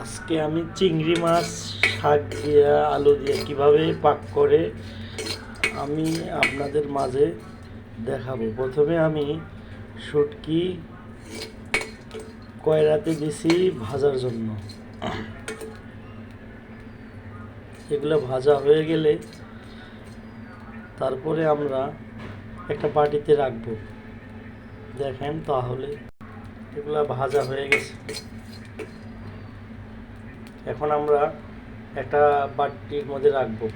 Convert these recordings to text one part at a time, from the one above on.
আজকে আমি চিংড়ি মাছ শাক দিয়ে আলু দিয়ে কিভাবে পাক করে আমি আপনাদের মাঝে দেখাবো। প্রথমে আমি শুটকি কয়রাতে দিছি ভাজার জন্য। এগুলো ভাজা হয়ে গেলে তারপরে আমরা একটা বাটিতে রাখবো। দেখেন তাহলে এগুলা ভাজা হয়ে গেছে। এখন আমরা একটা বাটির মধ্যে রাখবো।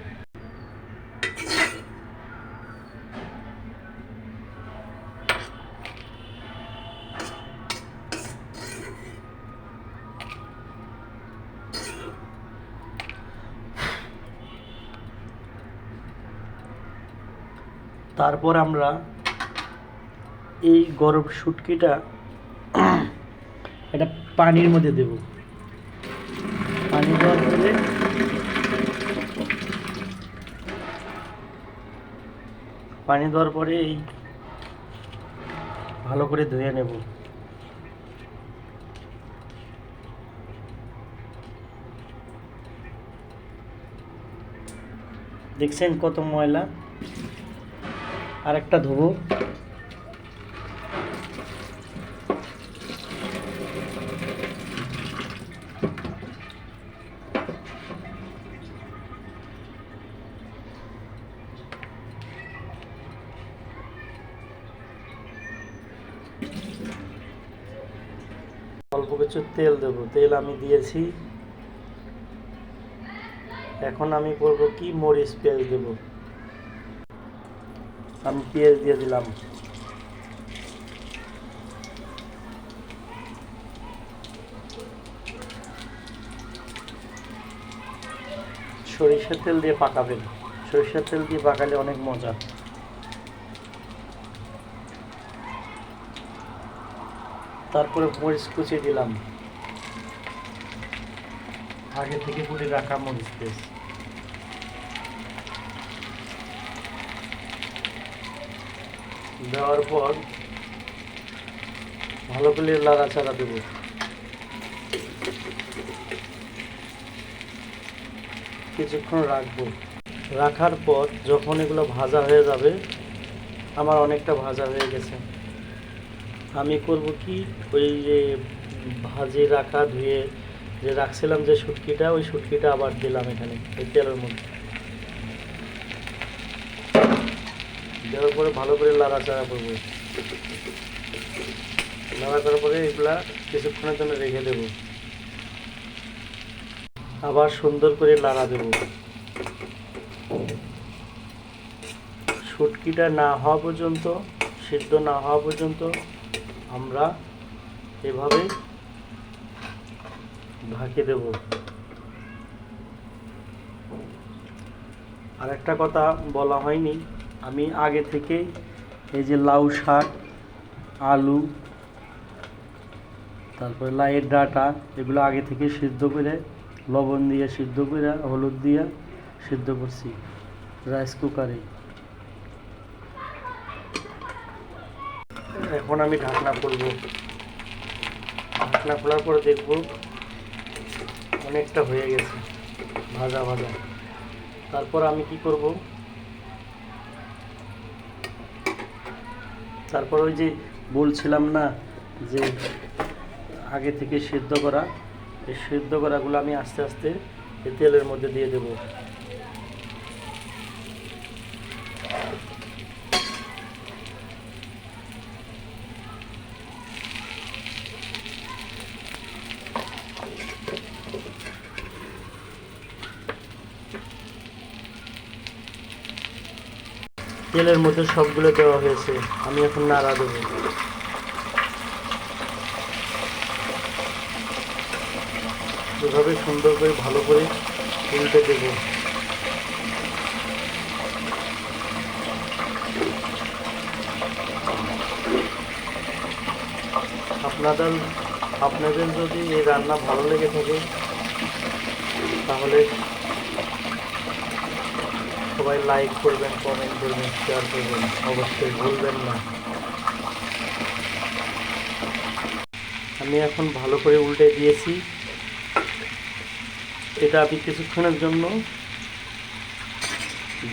তারপর আমরা এই গরম শুটকিটা এটা পানির মধ্যে দেব। পানি দেওয়ার পরে এই ভালো করে ধুয়ে নেব। দেখছেন কত ময়লা। আরেকটা ধোবো। অল্প কিছু তেল দেবো। তেল আমি দিয়েছি। এখন আমি করব কি, মরিচ পেঁয়াজ দেব। আমি পেঁয়াজ দিয়ে দিলাম। সরিষার তেল দিয়ে পাকাবেন। সরিষার তেল দিয়ে পাকালে অনেক মজা। তারপরে মরিচ কুচি দিলাম, আগে থেকে কুটে রাখা মরিচ পেস্ট। দেওয়ার পর ভালো করে নাড়াচাড়া দেব। কিছুক্ষণ রাখবো। রাখার পর যখন এগুলো ভাজা হয়ে যাবে, আমার অনেকটা ভাজা হয়ে গেছে, আমি করব কি, ওই যে ভাজি রাখা ধুয়ে যে রাখছিলাম যে শুটকিটা, ওই শুটকিটা আবার দিলাম এখানে এই তেলের মধ্যে। দেওয়ার পরে ভালো করে নাড়াচাড়া করবো। নাড়াচাড়া পরে এগুলা কিছুক্ষণের জন্য রেখে দেব। আবার সুন্দর করে নাড়া দেব। শুটকিটা না হওয়া পর্যন্ত, সিদ্ধ না হওয়া পর্যন্ত আমরা এভাবে ঢাকে দেব। আরেকটা কথা বলা হয়নি, আমি আগে থেকে এই যে লাউ শাক, আলু, তারপরে লাউয়ের ডাঁটা, এগুলো আগে থেকে সিদ্ধ করে লবণ দিয়ে সিদ্ধ করে হলুদ দিয়ে সিদ্ধ করছি রাইস কুকারে। এখন আমি ঢাকনা খুলব। ঢাকনা খোলার পরে দেখব অনেকটা হয়ে গেছে ভাজা ভাজা। তারপর আমি কি করব, তারপর ওই যে বলছিলাম না যে আগে থেকে সিদ্ধ করা, এই সিদ্ধ করাগুলো আমি আস্তে আস্তে এই তেলের মধ্যে দিয়ে দেব। তেলের মধ্যে সবগুলো দেওয়া হয়েছে, আমি এখন নাড়া দেবো। এভাবে সুন্দর করে ভালো করে উল্টে দেব। আপনাদের যদি এই রান্না ভালো লেগে থাকে তাহলে সবাই লাইক করবেন, কমেন্ট করবেন, শেয়ার করবেন, অবশ্যই ভুলবেন না। আমি এখন ভালো করে উল্টে দিয়েছি। এটা আমি কিছুক্ষণের জন্য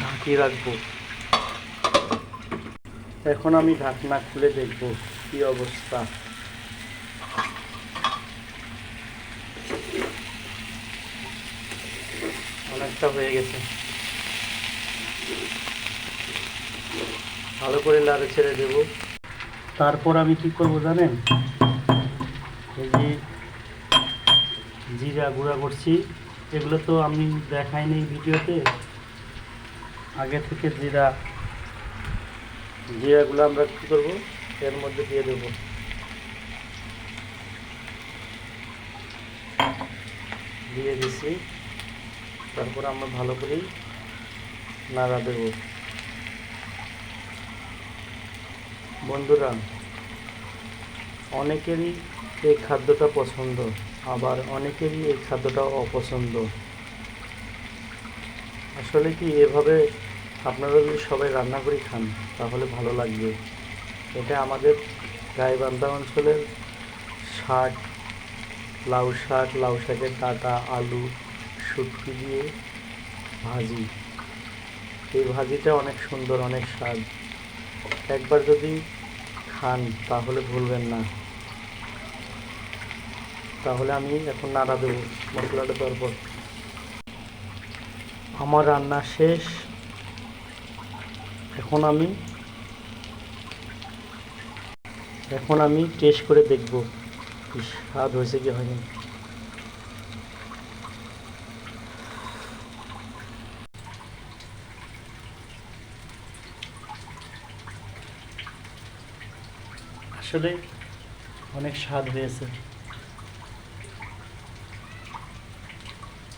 ঢাকিয়ে রাখবো। এখন আমি ঢাকনা খুলে দেখব কি অবস্থা। অনেকটা হয়ে গেছে। ভালো করে লাড়ে ছেড়ে দেব। তারপর আমি কি করব জানেন, এই যে জিরা গুঁড়া করছি, এগুলো তো আমি দেখাইনি ভিডিওতে। আগে থেকে জিরাগুলো আমরা কী করব, এর মধ্যে দিয়ে দেব। দিয়ে দিছি। তারপর আমরা ভালো করেই নাড়া দেব। বন্ধুরা, অনেকেরই এই খাদ্যটা পছন্দ, আবার অনেকেরই এই খাদ্যটা অপছন্দ। আসলে কি, এভাবে আপনারা যদি সবাই রান্না করে খান তাহলে ভালো লাগবে। এটা আমাদের গাইবান্ধা অঞ্চলের শাক, লাউ শাক, লাউ শাকের ডাঁটা, আলু, শুটকি দিয়ে ভাজি। এই ভাজিটা অনেক সুন্দর, অনেক স্বাদ। একবার যদি খান তাহলে ভুলবেন না। তাহলে আমি এখন নাড়া দেবো মশলাটা দেওয়ার পর। আমার রান্না শেষ। এখন আমি টেস্ট করে দেখব স্বাদ হয়েছে কি হয়নি। আসলে অনেক স্বাদ হয়েছে।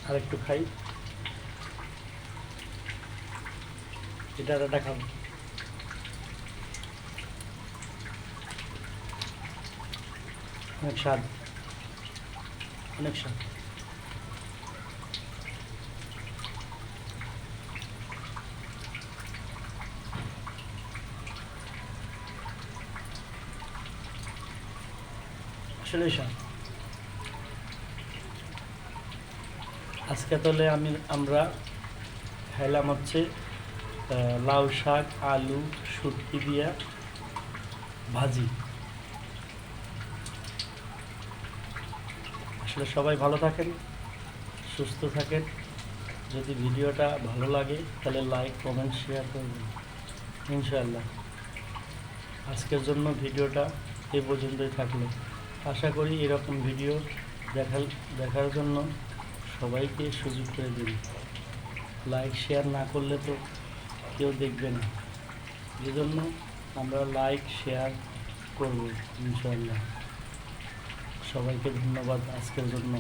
আর একটু খাই, এটা খাবো। অনেক স্বাদ, অনেক স্বাদ। আসলে স্বাদ। আজকে তাহলে আমরা খাইলাম হচ্ছে লাউ শাক, আলু, শুটকি দিয়া ভাজি। আসলে সবাই ভালো থাকেন, সুস্থ থাকেন। যদি ভিডিওটা ভালো লাগে তাহলে লাইক, কমেন্ট, শেয়ার করবেন ইনশাআল্লাহ। আজকের জন্য ভিডিওটা এই পর্যন্তই থাকলো। আশা করি এরকম ভিডিও দেখার জন্য সবাইকে সুযোগ করে দিন। লাইক শেয়ার না করলে তো কেউ দেখবে না। এজন্য আমরা লাইক শেয়ার করব ইনশাআল্লাহ। সবাইকে ধন্যবাদ আজকের জন্য।